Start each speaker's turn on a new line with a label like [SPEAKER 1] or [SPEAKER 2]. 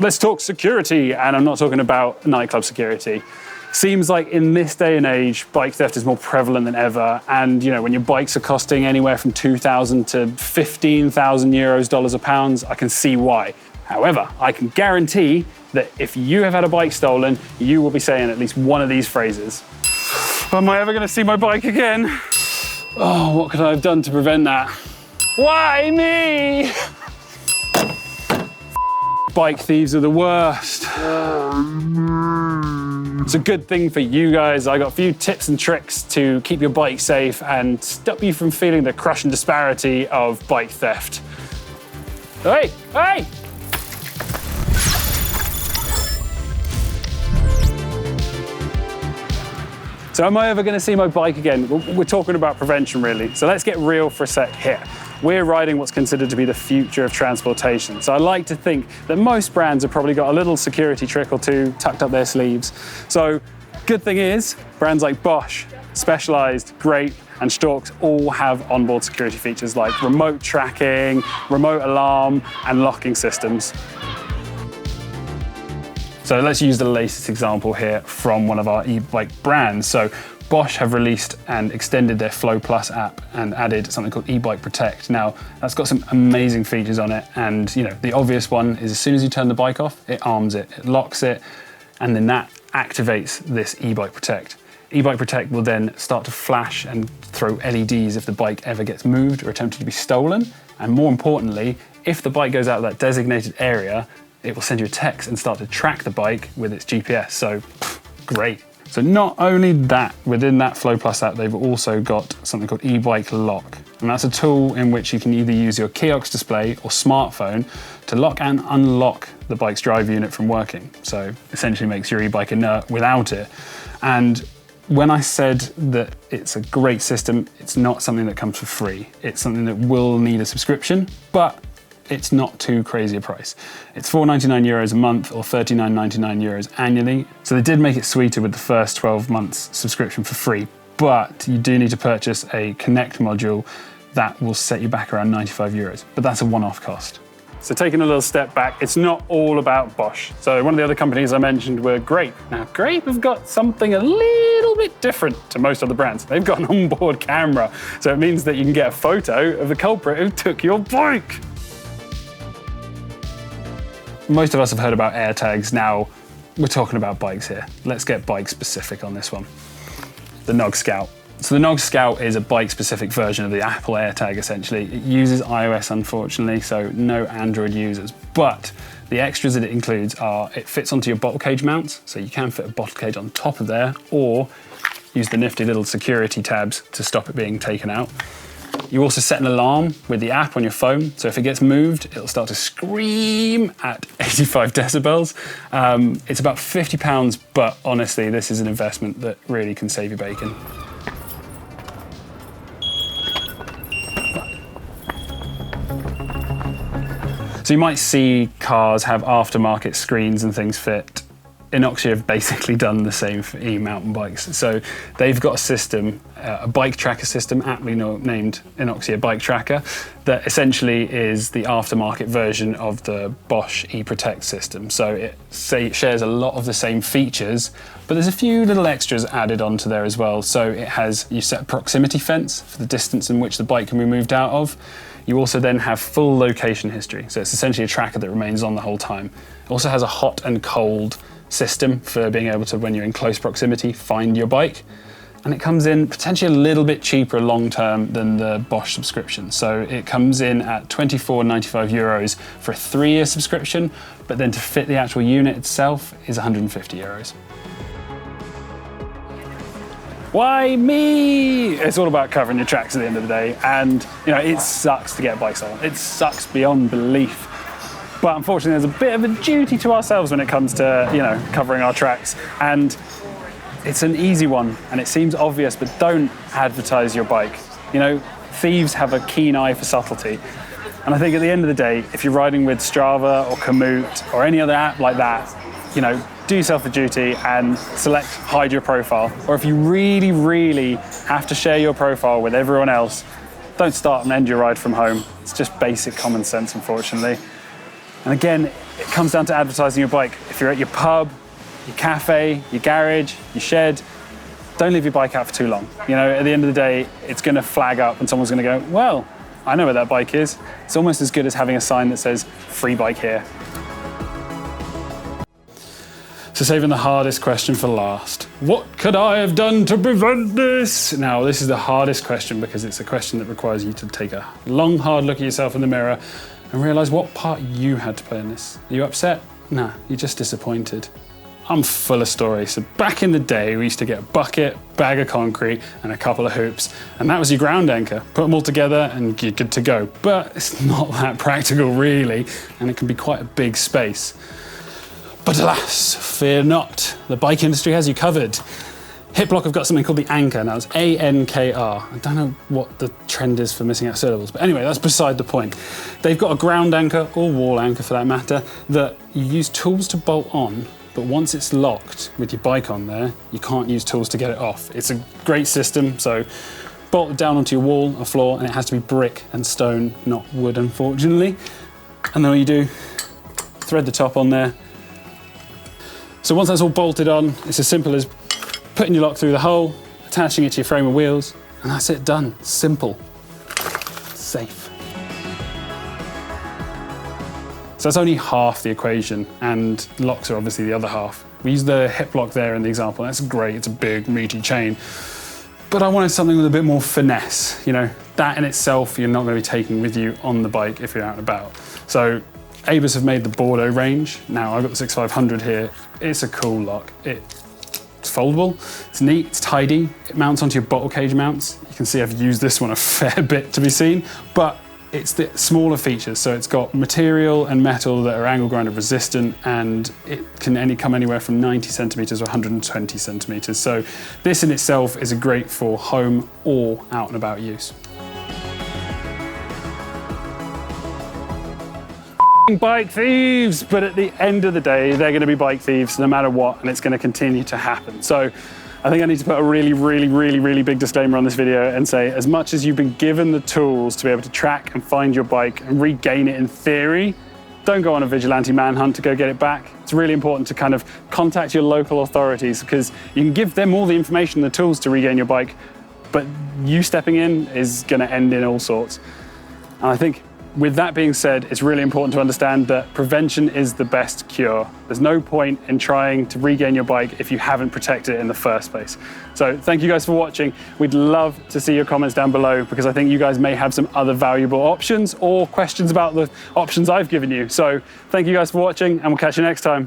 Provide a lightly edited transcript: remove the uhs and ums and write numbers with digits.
[SPEAKER 1] Let's talk security, and I'm not talking about nightclub security. Seems like in this day and age, bike theft is more prevalent than ever. And you know, when your bikes are costing anywhere from 2,000 to 15,000 euros, dollars or pounds, I can see why. However, I can guarantee that if you have had a bike stolen, you will be saying at least one of these phrases. Am I ever gonna see my bike again? Oh, what could I have done to prevent that? Why me? Bike thieves are the worst. It's a good thing for you guys. I got a few tips and tricks to keep your bike safe and stop you from feeling the crushing disparity of bike theft. Hey, hey! So am I ever gonna see my bike again? We're talking about prevention really. So let's get real for a sec here. We're riding what's considered to be the future of transportation. So I like to think that most brands have probably got a little security trick or two tucked up their sleeves. So good thing is, brands like Bosch, Specialized, Greyp, and Storks all have onboard security features like remote tracking, remote alarm, and locking systems. So let's use the latest example here from one of our e-bike brands. So Bosch have released and extended their Flow Plus app and added something called eBike Protect. Now, that's got some amazing features on it. And you know, the obvious one is as soon as you turn the bike off, it arms it, it locks it, and then that activates this eBike Protect. eBike Protect will then start to flash and throw LEDs if the bike ever gets moved or attempted to be stolen. And more importantly, if the bike goes out of that designated area, it will send you a text and start to track the bike with its GPS. So, great. So not only that, within that Flow Plus app, they've also got something called eBike Lock. And that's a tool in which you can either use your kiosk display or smartphone to lock and unlock the bike's drive unit from working. So essentially makes your e-bike inert without it. And when I said that it's a great system, it's not something that comes for free. It's something that will need a subscription, but it's not too crazy a price. It's €4.99 a month or €39.99 annually. So they did make it sweeter with the first 12 months subscription for free, but you do need to purchase a Connect module that will set you back around €95, but that's a one-off cost. So taking a little step back, it's not all about Bosch. So one of the other companies I mentioned were Greyp. Now Greyp have got something a little bit different to most other brands. They've got an onboard camera. So it means that you can get a photo of the culprit who took your bike. Most of us have heard about AirTags. Now we're talking about bikes here. Let's get bike specific on this one. The Knog Scout. So the Knog Scout is a bike specific version of the Apple AirTag essentially. It uses iOS unfortunately, so no Android users. But the extras that it includes are, it fits onto your bottle cage mounts, so you can fit a bottle cage on top of there, or use the nifty little security tabs to stop it being taken out. You also set an alarm with the app on your phone, so if it gets moved, it'll start to scream at 85 decibels. It's about £50, but honestly, this is an investment that really can save you bacon. So you might see cars have aftermarket screens and things fit. Invoxia have basically done the same for e-mountain bikes. So they've got a system, a bike tracker system, aptly named Invoxia Bike Tracker, that essentially is the aftermarket version of the Bosch e-Protect system. So it shares a lot of the same features, but there's a few little extras added onto there as well. So it has, you set a proximity fence for the distance in which the bike can be moved out of. You also then have full location history. So it's essentially a tracker that remains on the whole time. It also has a hot and cold system for being able to, when you're in close proximity, find your bike. And it comes in potentially a little bit cheaper long term than the Bosch subscription. So it comes in at €24.95 for a 3-year subscription, but then to fit the actual unit itself is €150. Why me? It's all about covering your tracks at the end of the day. And you know, it sucks to get bikes on. It sucks beyond belief. But unfortunately, there's a bit of a duty to ourselves when it comes to, you know, covering our tracks. And it's an easy one, and it seems obvious, but don't advertise your bike. You know, thieves have a keen eye for subtlety. And I think at the end of the day, if you're riding with Strava or Komoot or any other app like that, you know, do yourself a duty and select hide your profile. Or if you really, really have to share your profile with everyone else, don't start and end your ride from home. It's just basic common sense, unfortunately. And again, comes down to advertising your bike. If you're at your pub, your cafe, your garage, your shed, don't leave your bike out for too long. You know, at the end of the day, it's gonna flag up and someone's gonna go, well, I know where that bike is. It's almost as good as having a sign that says, free bike here. So saving the hardest question for last. What could I have done to prevent this? Now, this is the hardest question because it's a question that requires you to take a long, hard look at yourself in the mirror and realize what part you had to play in this. Are you upset? Nah, you're just disappointed. I'm full of stories. So back in the day, we used to get a bucket, bag of concrete, and a couple of hoops, and that was your ground anchor. Put them all together and you're good to go. But it's not that practical really, and it can be quite a big space. But alas, fear not, the bike industry has you covered. Hiplok have got something called the Anchor. Now it's ANKR. I don't know what the trend is for missing out syllables, but anyway, that's beside the point. They've got a ground anchor, or wall anchor for that matter, that you use tools to bolt on, but once it's locked with your bike on there, you can't use tools to get it off. It's a great system, so bolt it down onto your wall or floor, and it has to be brick and stone, not wood, unfortunately. And then what you do, thread the top on there. So once that's all bolted on, it's as simple as putting your lock through the hole, attaching it to your frame of wheels, and that's it, done. Simple, safe. So that's only half the equation, and locks are obviously the other half. We use the hip lock there in the example. That's great, it's a big, meaty chain. But I wanted something with a bit more finesse. You know, that in itself, you're not going to be taking with you on the bike if you're out and about. So Abus have made the Bordo range. Now I've got the 6500 here. It's a cool lock. It's foldable, it's neat, it's tidy. It mounts onto your bottle cage mounts. You can see I've used this one a fair bit to be seen, but it's the smaller features. So it's got material and metal that are angle grinder resistant, and it can come anywhere from 90 centimeters or 120 centimeters. So this in itself is great for home or out and about use. Bike thieves, but at the end of the day, they're going to be bike thieves no matter what, and it's going to continue to happen. So I think I need to put a really big disclaimer on this video and say, as much as you've been given the tools to be able to track and find your bike and regain it in theory, don't go on a vigilante manhunt to go get it back. It's really important to kind of contact your local authorities, because you can give them all the information, the tools to regain your bike, but you stepping in is going to end in all sorts. And I think with that being said, it's really important to understand that prevention is the best cure. There's no point in trying to regain your bike if you haven't protected it in the first place. So thank you guys for watching. We'd love to see your comments down below, because I think you guys may have some other valuable options or questions about the options I've given you. So thank you guys for watching, and we'll catch you next time.